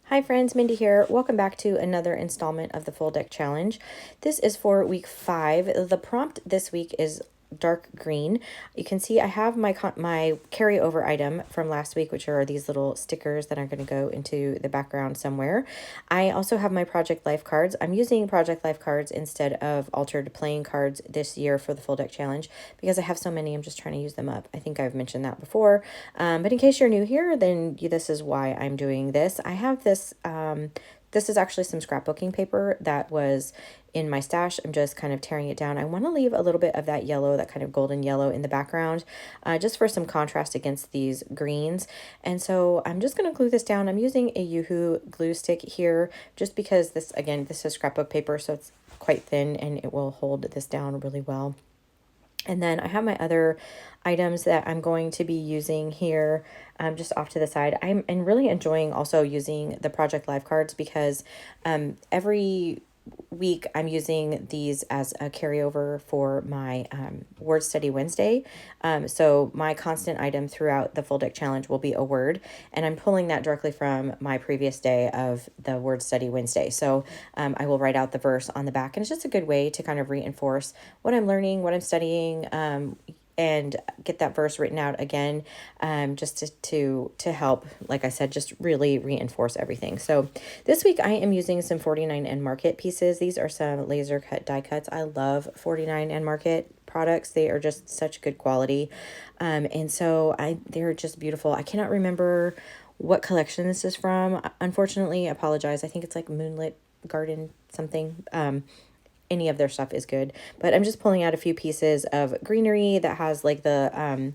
Hi friends, Mindy here. Welcome back to another installment of the Full Deck Challenge. This is for week 5. The prompt this week is dark green. You can see I have my carryover item from last week, which are these little stickers that are going to go into the background somewhere. I also have my Project Life cards. I'm using Project Life cards instead of altered playing cards this year for the Full Deck Challenge because I have so many. I'm just trying to use them up. I think I've mentioned that before. But in case you're new here, then this is why I'm doing this. I have this. This is actually some scrapbooking paper that was in my stash. I'm just kind of tearing it down. I want to leave a little bit of that yellow, that kind of golden yellow in the background, just for some contrast against these greens. And so I'm just going to glue this down. I'm using a Yoo-Hoo glue stick here, just because this, again, this is scrapbook paper, so it's quite thin and it will hold this down really well. And then I have my other items that I'm going to be using here just off to the side. I'm really enjoying also using the Project Life cards because every week I'm using these as a carryover for my word study Wednesday. So my constant item throughout the Full Deck Challenge will be a word, and I'm pulling that directly from my previous day of the word study Wednesday. So I will write out the verse on the back, and it's just a good way to kind of reinforce what I'm learning, what I'm studying, and get that verse written out again, just to help, like I said, just really reinforce everything. So this week I am using some 49 and Market pieces. These are some laser cut die cuts. I love 49 and Market products. They are just such good quality. And so they're just beautiful. I cannot remember what collection this is from. Unfortunately, I apologize. I think it's like Moonlit Garden something. Any of their stuff is good, but I'm just pulling out a few pieces of greenery that has like the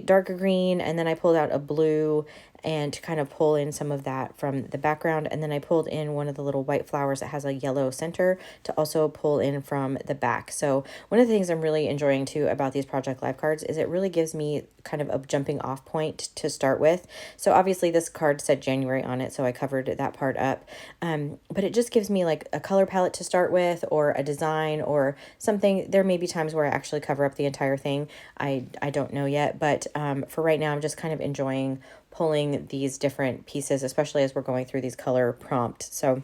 darker green, and then I pulled out a blue and to kind of pull in some of that from the background, and then I pulled in one of the little white flowers that has a yellow center to also pull in from the back. So one of the things I'm really enjoying too about these Project Life cards is it really gives me kind of a jumping off point to start with. So obviously this card said January on it, so I covered that part up, but it just gives me like a color palette to start with, or a design or something. There may be times where I actually cover up the entire thing. I don't know yet, but for right now I'm just kind of enjoying pulling these different pieces, especially as we're going through these color prompts. So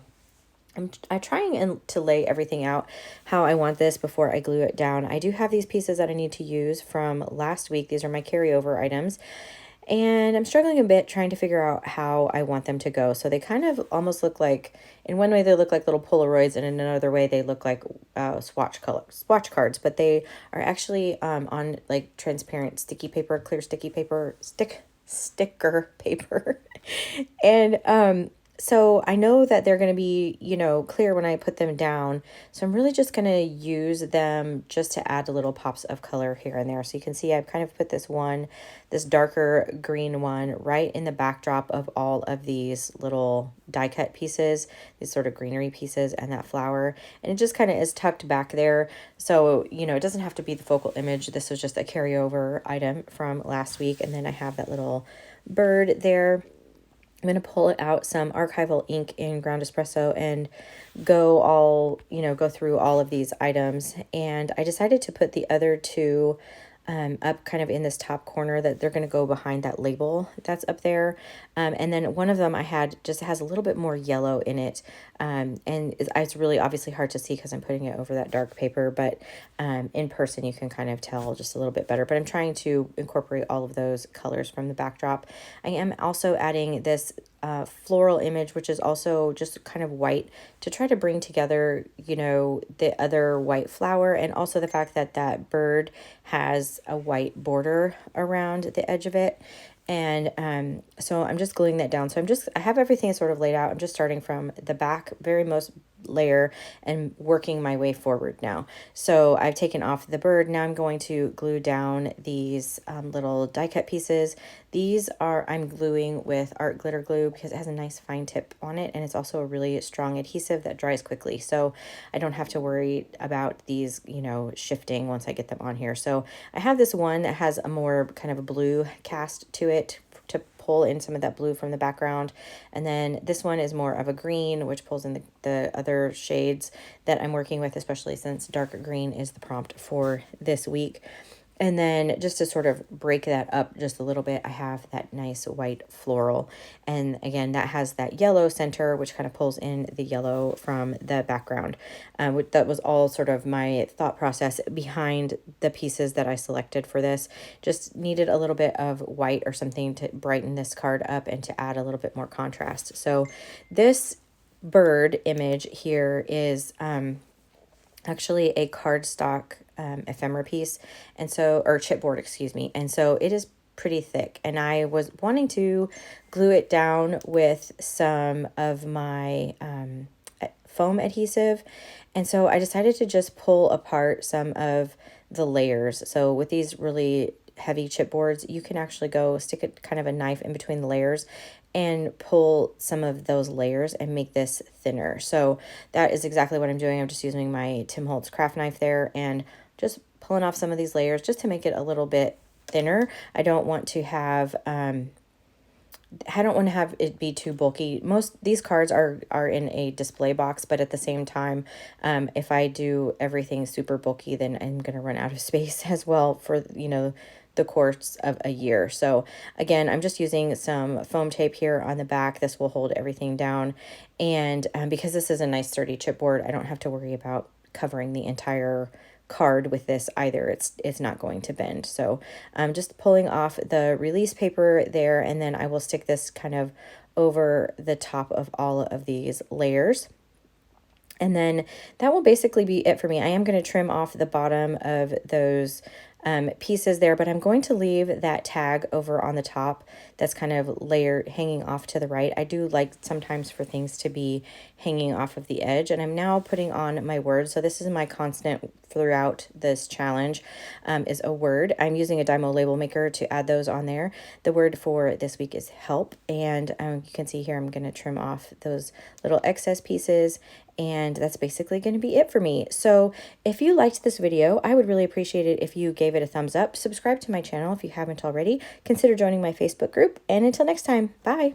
I'm trying to lay everything out how I want this before I glue it down. I do have these pieces that I need to use from last week. These are my carryover items. And I'm struggling a bit trying to figure out how I want them to go. So they kind of almost look like, in one way they look like little Polaroids, and in another way they look like swatch cards, but they are actually on like transparent sticky paper, clear sticky paper, sticker paper. And so I know that they're going to be, clear when I put them down. So I'm really just going to use them just to add little pops of color here and there. So you can see I've kind of put this darker green one right in the backdrop of all of these little die cut pieces, these sort of greenery pieces, and that flower. And it just kind of is tucked back there. So, it doesn't have to be the focal image. This was just a carryover item from last week. And then I have that little bird there. I'm going to pull out some archival ink in ground espresso and go through all of these items. And I decided to put the other two up kind of in this top corner, that they're going to go behind that label that's up there. And then one of them I had just has a little bit more yellow in it. And it's really obviously hard to see because I'm putting it over that dark paper, but in person you can kind of tell just a little bit better. But I'm trying to incorporate all of those colors from the backdrop. I am also adding this floral image, which is also just kind of white, to try to bring together, the other white flower, and also the fact that that bird has a white border around the edge of it. And so I'm just gluing that down. So I have everything sort of laid out. I'm just starting from the back, very most layer, and working my way forward now. So I've taken off the bird. Now I'm going to glue down these little die cut pieces. These I'm gluing with art glitter glue because it has a nice fine tip on it, and it's also a really strong adhesive that dries quickly. So I don't have to worry about these, shifting once I get them on here. So I have this one that has a more kind of a blue cast to it to pull in some of that blue from the background. And then this one is more of a green, which pulls in the other shades that I'm working with, especially since darker green is the prompt for this week. And then just to sort of break that up just a little bit, I have that nice white floral. And again, that has that yellow center, which kind of pulls in the yellow from the background. That was all sort of my thought process behind the pieces that I selected for this. Just needed a little bit of white or something to brighten this card up and to add a little bit more contrast. So this bird image here is actually a cardstock ephemera piece, and so, or chipboard, excuse me, and so it is pretty thick, and I was wanting to glue it down with some of my foam adhesive, and so I decided to just pull apart some of the layers. So with these really heavy chipboards, you can actually go stick kind of a knife in between the layers and pull some of those layers and make this thinner. So that is exactly what I'm doing. I'm just using my Tim Holtz craft knife there and just pulling off some of these layers just to make it a little bit thinner. I don't want to have it be too bulky. Most these cards are in a display box, but at the same time, if I do everything super bulky, then I'm gonna run out of space as well for, you know, the course of a year. So again, I'm just using some foam tape here on the back. This will hold everything down. And because this is a nice sturdy chipboard, I don't have to worry about covering the entire card with this either. It's not going to bend. So I'm just pulling off the release paper there, and then I will stick this kind of over the top of all of these layers. And then that will basically be it for me. I am going to trim off the bottom of those pieces there, but I'm going to leave that tag over on the top that's kind of layered, hanging off to the right. I do like sometimes for things to be hanging off of the edge, and I'm now putting on my word. So this is my constant throughout this challenge, is a word. I'm using a Dymo label maker to add those on there. The word for this week is help, and you can see here I'm going to trim off those little excess pieces, and that's basically going to be it for me. So if you liked this video, I would really appreciate it if you gave it a thumbs up. Subscribe to my channel if you haven't already. Consider joining my Facebook group. And until next time, bye.